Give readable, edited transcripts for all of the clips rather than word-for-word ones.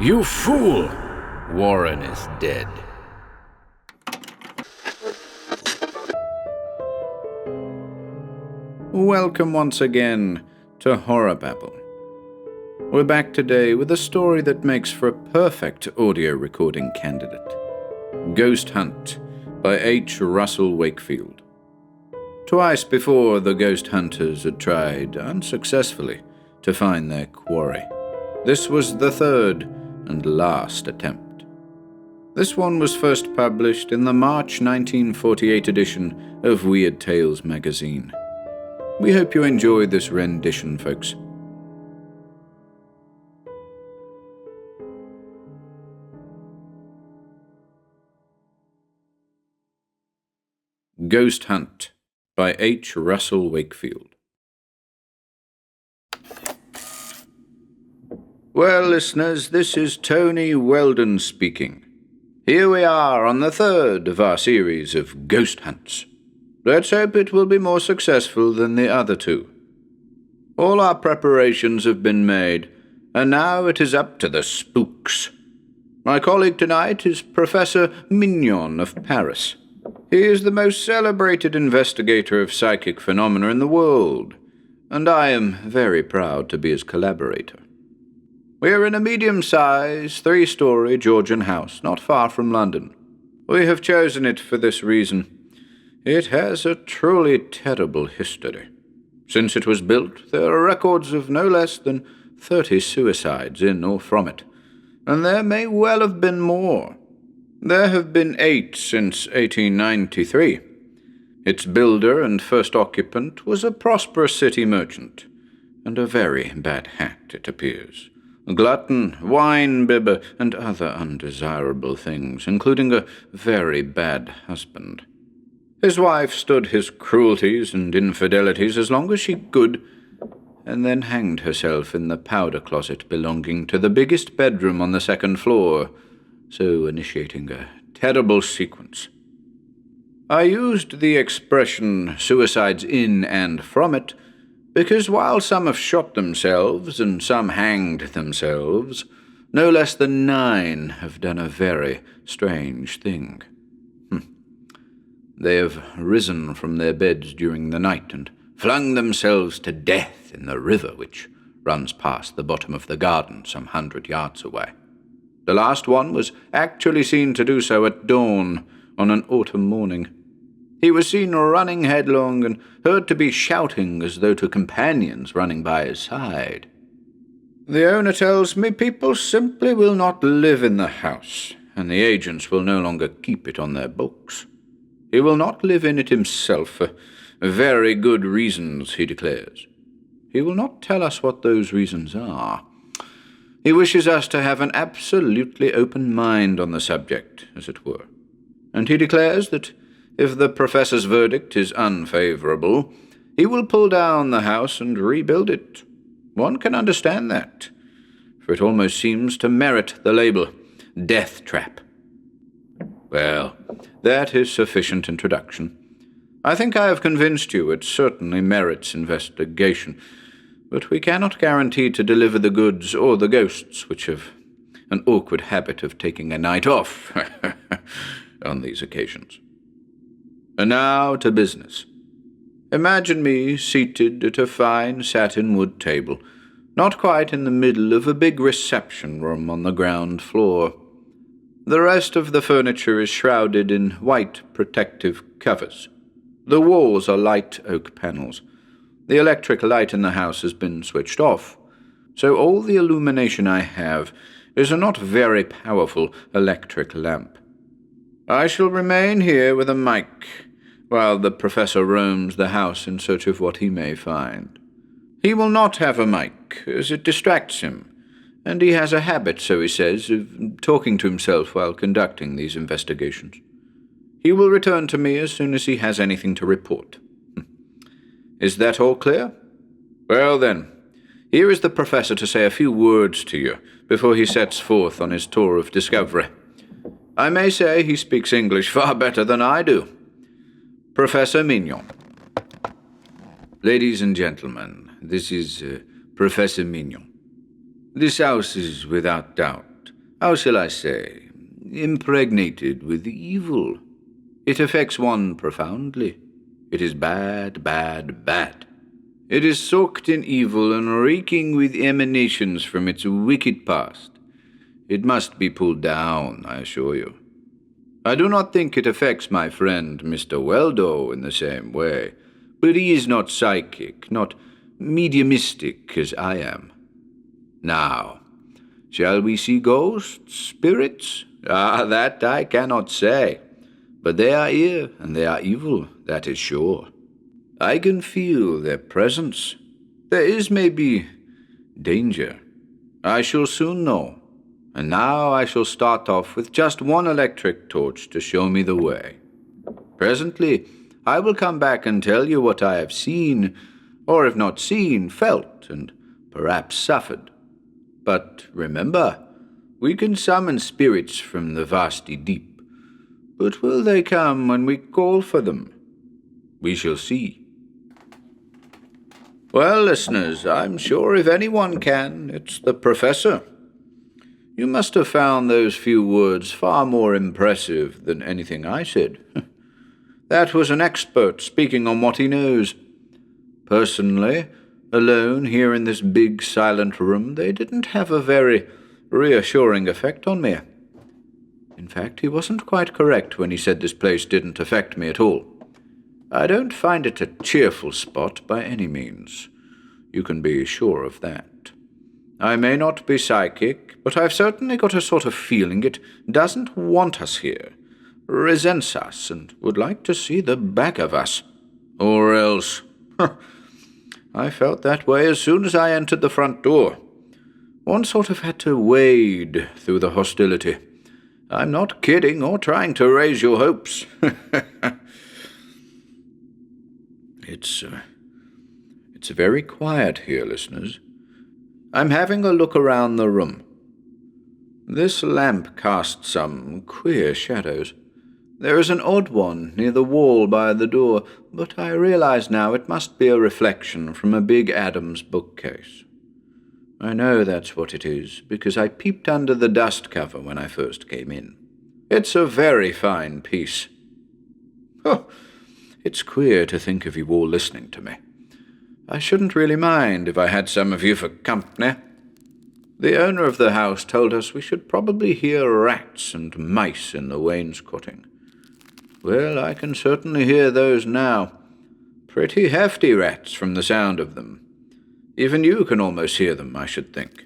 You fool! Warren is dead. Welcome once again to HorrorBabble. We're back today with a story that makes for a perfect audio recording candidate. Ghost Hunt by H. Russell Wakefield. Twice before, the ghost hunters had tried, unsuccessfully, to find their quarry. This was the third and last attempt. This one was first published in the March 1948 edition of Weird Tales magazine. We hope you enjoy this rendition, folks. Ghost Hunt by H. Russell Wakefield. Well, listeners, this is Tony Weldon speaking. Here we are on the third of our series of ghost hunts. Let's hope it will be more successful than the other two. All our preparations have been made, and now it is up to the spooks. My colleague tonight is Professor Mignon of Paris. He is the most celebrated investigator of psychic phenomena in the world, and I am very proud to be his collaborator. We are in a medium-sized, three-story Georgian house not far from London. We have chosen it for this reason. It has a truly terrible history. Since it was built, there are records of no less than 30 suicides in or from it, and there may well have been more. There have been 8 since 1893. Its builder and first occupant was a prosperous city merchant, and a very bad hat, it appears. A glutton, wine-bibber, and other undesirable things, including a very bad husband. His wife stood his cruelties and infidelities as long as she could, and then hanged herself in the powder closet belonging to the biggest bedroom on the second floor, so initiating a terrible sequence. I used the expression suicides in and from it because while some have shot themselves and some hanged themselves, no less than 9 have done a very strange thing. They have risen from their beds during the night and flung themselves to death in the river which runs past the bottom of the garden some 100 yards away. The last one was actually seen to do so at dawn on an autumn morning. He was seen running headlong and heard to be shouting as though to companions running by his side. The owner tells me people simply will not live in the house, and the agents will no longer keep it on their books. He will not live in it himself for very good reasons, he declares. He will not tell us what those reasons are. He wishes us to have an absolutely open mind on the subject, as it were. And he declares that if the professor's verdict is unfavorable, he will pull down the house and rebuild it. One can understand that, for it almost seems to merit the label death trap. Well, that is sufficient introduction. I think I have convinced you it certainly merits investigation, but we cannot guarantee to deliver the goods or the ghosts, which have an awkward habit of taking a night off on these occasions. And now to business. Imagine me seated at a fine satin wood table, not quite in the middle of a big reception room on the ground floor. The rest of the furniture is shrouded in white protective covers. The walls are light oak panels. The electric light in the house has been switched off, so all the illumination I have is a not very powerful electric lamp. I shall remain here with a mic while the professor roams the house in search of what he may find. He will not have a mic, as it distracts him, and he has a habit, so he says, of talking to himself while conducting these investigations. He will return to me as soon as he has anything to report. Is that all clear? Well then, here is the professor to say a few words to you before he sets forth on his tour of discovery. I may say he speaks English far better than I do. Professor Mignon. Ladies and gentlemen, this is Professor Mignon. This house is without doubt how shall I say, impregnated with evil. It affects one profoundly. It is bad, bad, bad. It is soaked in evil and reeking with emanations from its wicked past. It must be pulled down, I assure you. I do not think it affects my friend Mr. Weldo in the same way, but he is not psychic, not mediumistic as I am. Now, shall we see ghosts, spirits? That I cannot say. But they are here, and they are evil, that is sure. I can feel their presence. There is maybe danger. I shall soon know. And now I shall start off with just one electric torch to show me the way. Presently, I will come back and tell you what I have seen, or if not seen, felt, and perhaps suffered. But remember, we can summon spirits from the vasty deep. But will they come when we call for them? We shall see. Well, listeners, I'm sure if anyone can, it's the Professor. You must have found those few words far more impressive than anything I said. That was an expert speaking on what he knows. Personally, alone here in this big silent room, they didn't have a very reassuring effect on me. In fact, he wasn't quite correct when he said this place didn't affect me at all. I don't find it a cheerful spot by any means. You can be sure of that. I may not be psychic, but I've certainly got a sort of feeling it doesn't want us here, resents us, and would like to see the back of us. Or else... I felt that way as soon as I entered the front door. One sort of had to wade through the hostility. I'm not kidding or trying to raise your hopes. It's very quiet here, listeners. I'm having a look around the room. This lamp casts some queer shadows. There is an odd one near the wall by the door, but I realize now it must be a reflection from a big Adams bookcase. I know that's what it is, because I peeped under the dust cover when I first came in. It's a very fine piece. Oh, it's queer to think of you all listening to me. I shouldn't really mind if I had some of you for company. The owner of the house told us we should probably hear rats and mice in the wainscoting. Well, I can certainly hear those now. Pretty hefty rats from the sound of them. Even you can almost hear them, I should think.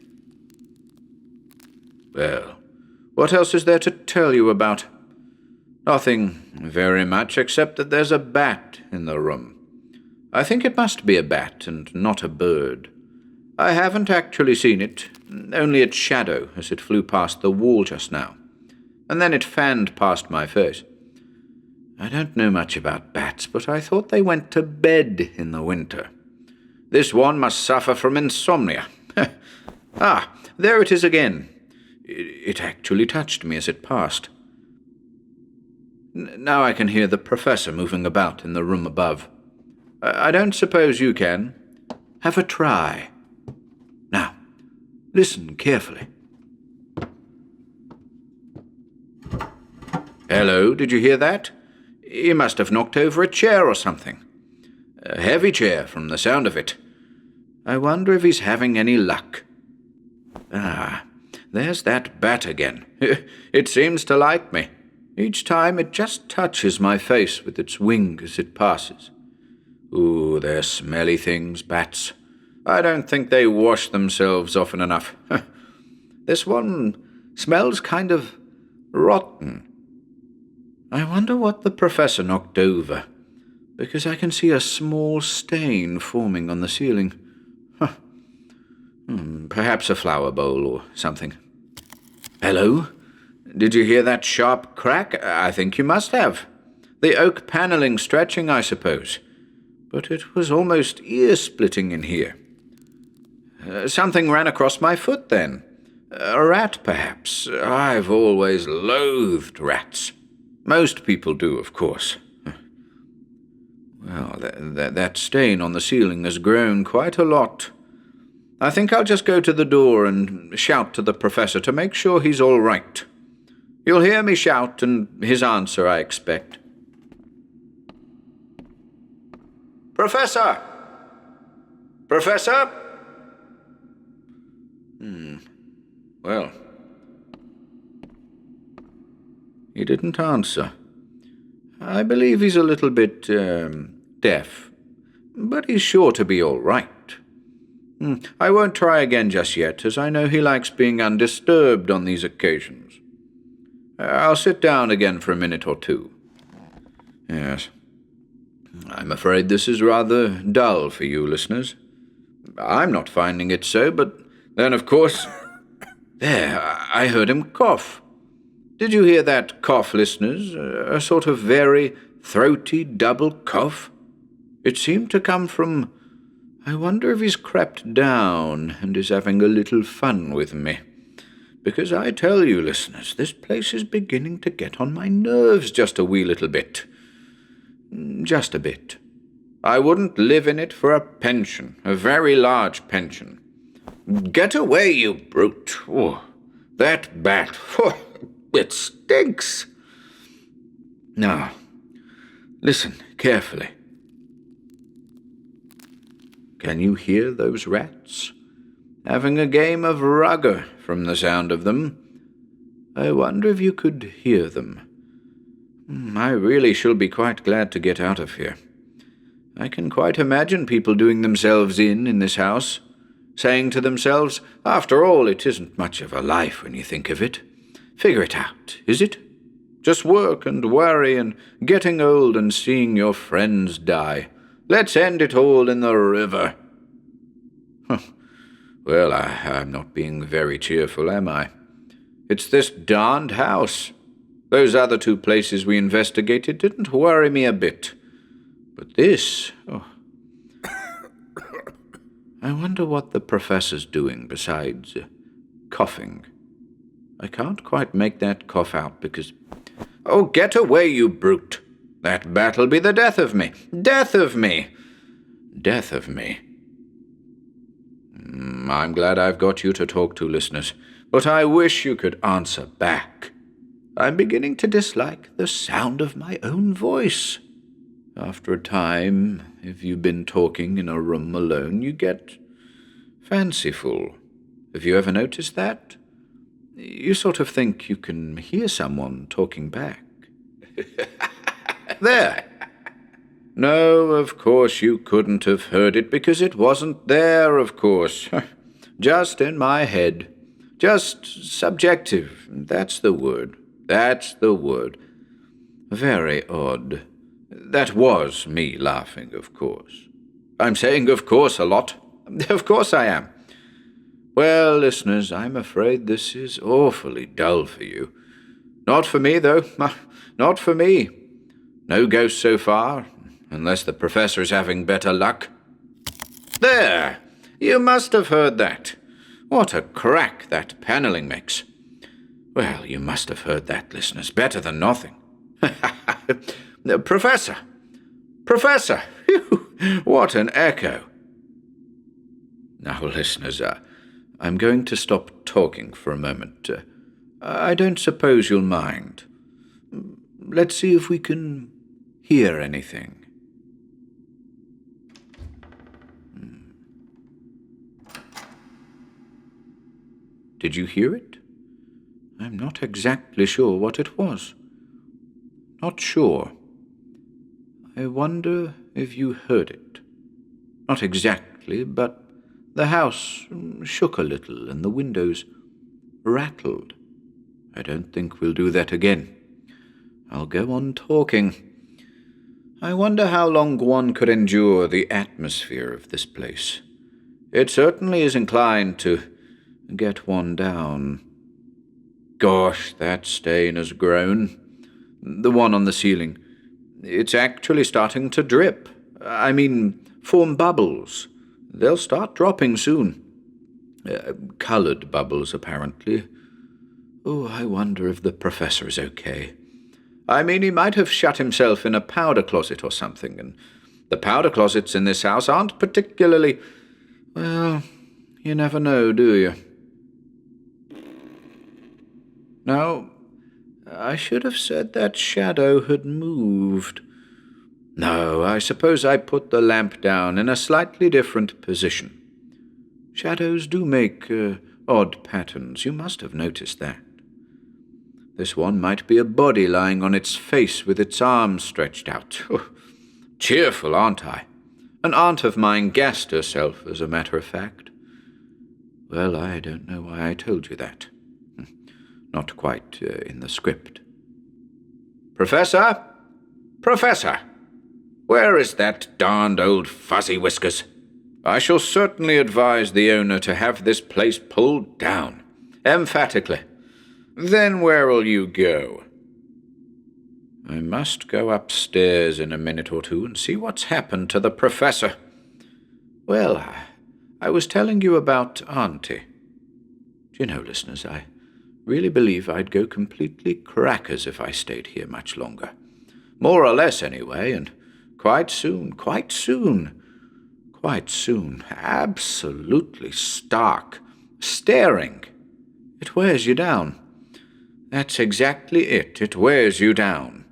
Well, what else is there to tell you about? Nothing very much, except that there's a bat in the room. I think it must be a bat and not a bird. I haven't actually seen it, only its shadow as it flew past the wall just now, and then it fanned past my face. I don't know much about bats, but I thought they went to bed in the winter. This one must suffer from insomnia. There it is again. It actually touched me as it passed. Now I can hear the Professor moving about in the room above. I don't suppose you can. Have a try. Now, listen carefully. Hello, did you hear that? He must have knocked over a chair or something. A heavy chair from the sound of it. I wonder if he's having any luck. There's that bat again. It seems to like me. Each time it just touches my face with its wing as it passes. Ooh, they're smelly things, bats. I don't think they wash themselves often enough. This one smells kind of rotten. I wonder what the Professor knocked over, because I can see a small stain forming on the ceiling. Perhaps a flower bowl or something. Hello? Did you hear that sharp crack? I think you must have. The oak paneling stretching, I suppose. But it was almost ear-splitting in here. Something ran across my foot then. A rat, perhaps. I've always loathed rats. Most people do, of course. Well, that stain on the ceiling has grown quite a lot. I think I'll just go to the door and shout to the professor to make sure he's all right. You'll hear me shout, and his answer, I expect. Professor! Professor? Well, he didn't answer. I believe he's a little bit, deaf, but he's sure to be all right. I won't try again just yet, as I know he likes being undisturbed on these occasions. I'll sit down again for a minute or two. Yes. I'm afraid this is rather dull for you listeners. I'm not finding it so, but then, of course... There, I heard him cough. Did you hear that cough, listeners? A sort of very throaty double cough? It seemed to come from... I wonder if he's crept down and is having a little fun with me. Because I tell you, listeners, this place is beginning to get on my nerves just a wee little bit. Just a bit. I wouldn't live in it for a pension, a very large pension. Get away, you brute. Oh, that bat. Oh, it stinks. Now, listen carefully. Can you hear those rats? Having a game of rugger from the sound of them. I wonder if you could hear them. I really shall be quite glad to get out of here. I can quite imagine people doing themselves in this house, saying to themselves, after all, it isn't much of a life when you think of it. Figure it out, is it? Just work and worry and getting old and seeing your friends die. Let's end it all in the river. Well, I'm not being very cheerful, am I? It's this darned house. Those other two places we investigated didn't worry me a bit. But this... I wonder what the professor's doing besides coughing. I can't quite make that cough out because... Oh, get away, you brute! That bat'll be the death of me! Death of me! Death of me. I'm glad I've got you to talk to, listeners, but I wish you could answer back. I'm beginning to dislike the sound of my own voice. After a time, if you've been talking in a room alone, you get fanciful. Have you ever noticed that? You sort of think you can hear someone talking back. There! No, of course you couldn't have heard it because it wasn't there, of course. Just in my head. Just subjective. That's the word. That's the word. Very odd. That was me laughing, of course. I'm saying of course a lot. Of course I am. Well, listeners, I'm afraid this is awfully dull for you. Not for me, though. Not for me. No ghosts so far, unless the professor is having better luck. There! You must have heard that. What a crack that panelling makes. Well, you must have heard that, listeners. Better than nothing. Professor! Professor! What an echo. Now, listeners, I'm going to stop talking for a moment. I don't suppose you'll mind. Let's see if we can hear anything. Did you hear it? I'm not exactly sure what it was. Not sure. I wonder if you heard it. Not exactly, but the house shook a little and the windows rattled. I don't think we'll do that again. I'll go on talking. I wonder how long one could endure the atmosphere of this place. It certainly is inclined to get one down. Gosh, that stain has grown. The one on the ceiling. It's actually starting to drip. I mean, form bubbles. They'll start dropping soon. Colored bubbles, apparently. Oh, I wonder if the professor is okay. I mean, he might have shut himself in a powder closet or something, and the powder closets in this house aren't particularly... Well, You never know, do you? Now, I should have said that shadow had moved. No, I suppose I put the lamp down in a slightly different position. Shadows do make odd patterns. You must have noticed that. This one might be a body lying on its face with its arms stretched out. Cheerful, aren't I? An aunt of mine gassed herself, as a matter of fact. Well, I don't know why I told you that. Not quite in the script. Professor? Professor! Where is that darned old fuzzy whiskers? I shall certainly advise the owner to have this place pulled down. Emphatically. Then where'll you go? I must go upstairs in a minute or two and see what's happened to the professor. Well, I was telling you about Auntie. Do you know, listeners, I really believe I'd go completely crackers if I stayed here much longer. More or less, anyway, and quite soon, absolutely stark, staring. It wears you down. That's exactly it. It wears you down.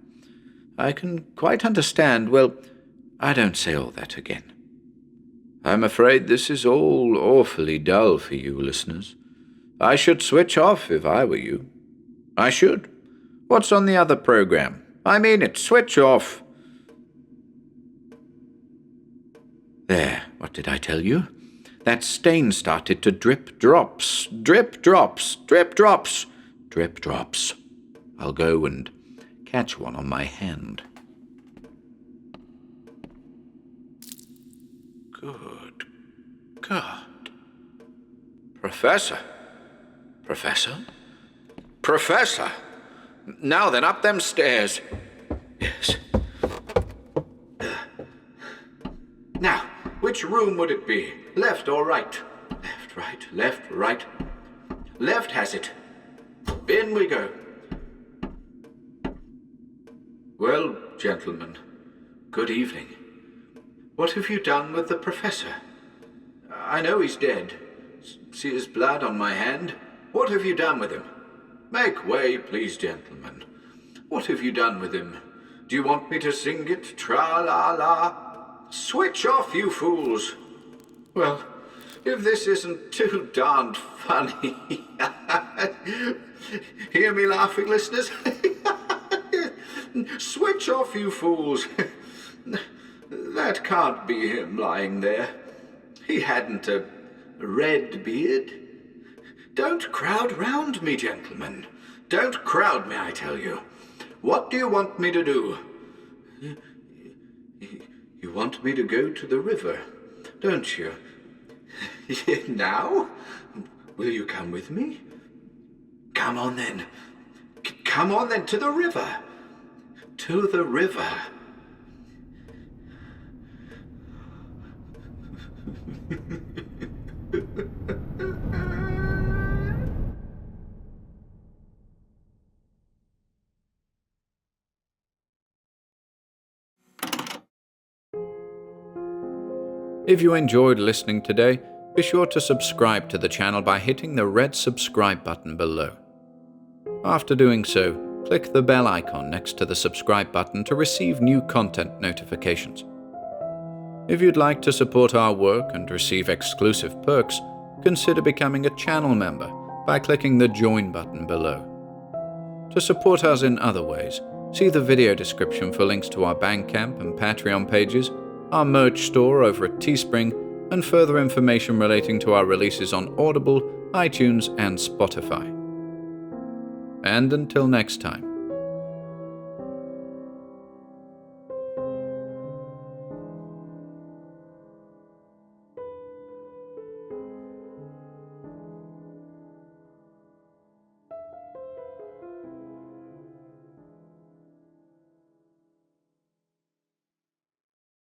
I can quite understand. Well, I don't say all that again. I'm afraid this is all awfully dull for you, listeners. I should switch off if I were you. I should. What's on the other program? I mean it, switch off. There, what did I tell you? That stain started to drip drops, drip drops, drip drops, drip drops. I'll go and catch one on my hand. Good God. Professor? Professor? Professor! Now then, up them stairs. Yes. Now, which room would it be? Left or right? Left, right, left, right. Left has it. In we go. Well, gentlemen, good evening. What have you done with the professor? I know he's dead. See his blood on my hand? What have you done with him? Make way, please, gentlemen. What have you done with him? Do you want me to sing it? Tra-la-la? Switch off, you fools. Well, if this isn't too darned funny. Hear me laughing, listeners? Switch off, you fools. That can't be him lying there. He hadn't a red beard. Don't crowd round me, gentlemen. Don't crowd me, I tell you. What do you want me to do? You want me to go to the river, don't you? Now? Will you come with me? Come on then. Come on then, to the river. To the river. If you enjoyed listening today, be sure to subscribe to the channel by hitting the red subscribe button below. After doing so, click the bell icon next to the subscribe button to receive new content notifications. If you'd like to support our work and receive exclusive perks, consider becoming a channel member by clicking the join button below. To support us in other ways, see the video description for links to our Bandcamp and Patreon pages, our merch store over at Teespring, and further information relating to our releases on Audible, iTunes, and Spotify. And until next time,